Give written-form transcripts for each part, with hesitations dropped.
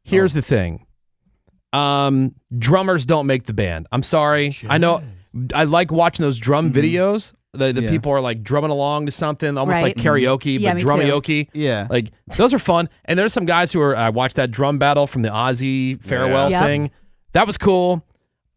Here's the thing. Drummers don't make the band. I'm sorry. I know. I like watching those drum videos. The people are like drumming along to something, almost like karaoke, but drummyoke. Yeah. Like those are fun. And there's some guys who are, I watched that drum battle from the Ozzy farewell thing. That was cool.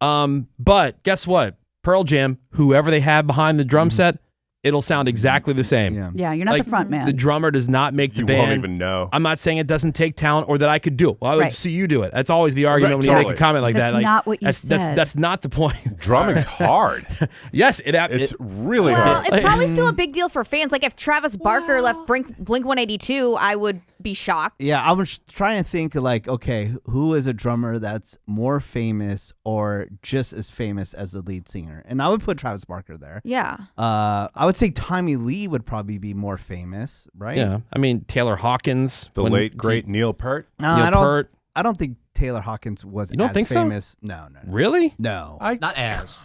But guess what? Pearl Jam, whoever they have behind the drum set, it'll sound exactly the same. Yeah, you're not the front man. The drummer does not make the band. You won't even know. I'm not saying it doesn't take talent or that I could do it. Well, I would see you do it. That's always the argument when you make a comment like that. That's not what you said. That's not the point. Drumming's hard. Yes, it's really hard. It's probably still a big deal for fans. Like if Travis Barker left Blink-182, I would be shocked. Yeah, I was trying to think like, okay, who is a drummer that's more famous or just as famous as the lead singer? And I would put Travis Barker there. Yeah. I would say Tommy Lee would probably be more famous, right? Yeah. I mean, Taylor Hawkins. The late, great Neil Peart. I don't think Taylor Hawkins was don't as think famous. So? No. Really? No. Not as.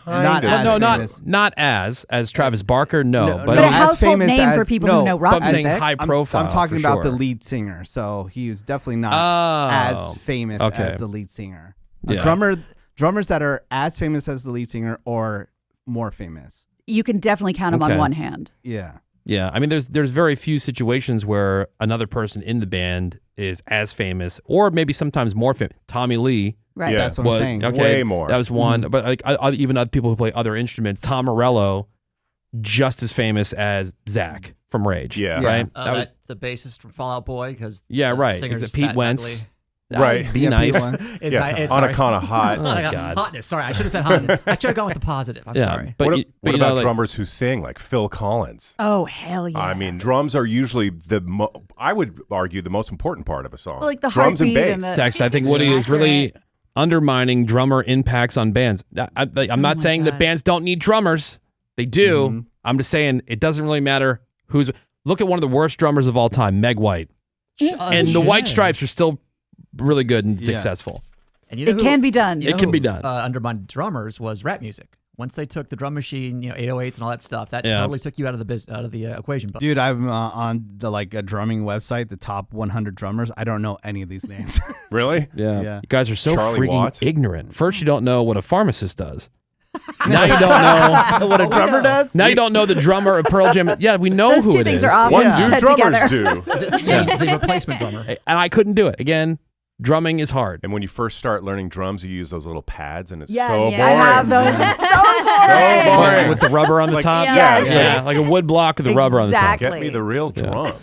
Not as Travis Barker, no. But a household name for people who know rock I'm saying high profile. I'm talking for about sure. the lead singer, so he was definitely not as famous as the lead singer. Drummers that are as famous as the lead singer or more famous. You can definitely count them on one hand. Yeah. Yeah, I mean, there's very few situations where another person in the band is as famous, or maybe sometimes more famous. Tommy Lee, right? Yeah. That's what I'm saying. Okay, way more. That was one, but like even other people who play other instruments. Tom Morello, just as famous as Zach from Rage. Yeah, right. The bassist from Fall Out Boy, because right. Singer's Is it Pete fat, Wentz? Right. Be nice. On a kind of hot. Hotness. Sorry, I should have said hotness. I should have gone with the positive. I'm sorry. But what about drummers who sing, like Phil Collins? Oh, hell yeah. I mean, drums are usually I would argue, the most important part of a song. Well, like the drums and bass. Text, I think Woody is really undermining drummer impacts on bands. I'm not saying that bands don't need drummers. They do. I'm just saying it doesn't really matter who's. Look at one of the worst drummers of all time, Meg White. And the White Stripes are still really good and successful. And you know it can be done. You know it can be done. Undermined drummers was rap music. Once they took the drum machine, 808s and all that stuff, that totally took you out of the equation. But dude, I'm on the a drumming website, the top 100 drummers. I don't know any of these names. Really? Yeah. You guys are so Charlie freaking Watts? ignorant. First, you don't know what a pharmacist does. Now you don't know what a drummer does. Now you don't know the drummer of Pearl Jam. Yeah, we know Those who two it things is. are often What do set drummers together. do? the replacement drummer. And I couldn't do it. Again, drumming is hard. And when you first start learning drums, you use those little pads, and it's Yes, so boring. I have those. It's so boring. boring. With the rubber on the top? Yes. Yeah, like a wood block with the rubber on the top. Get me the real drum.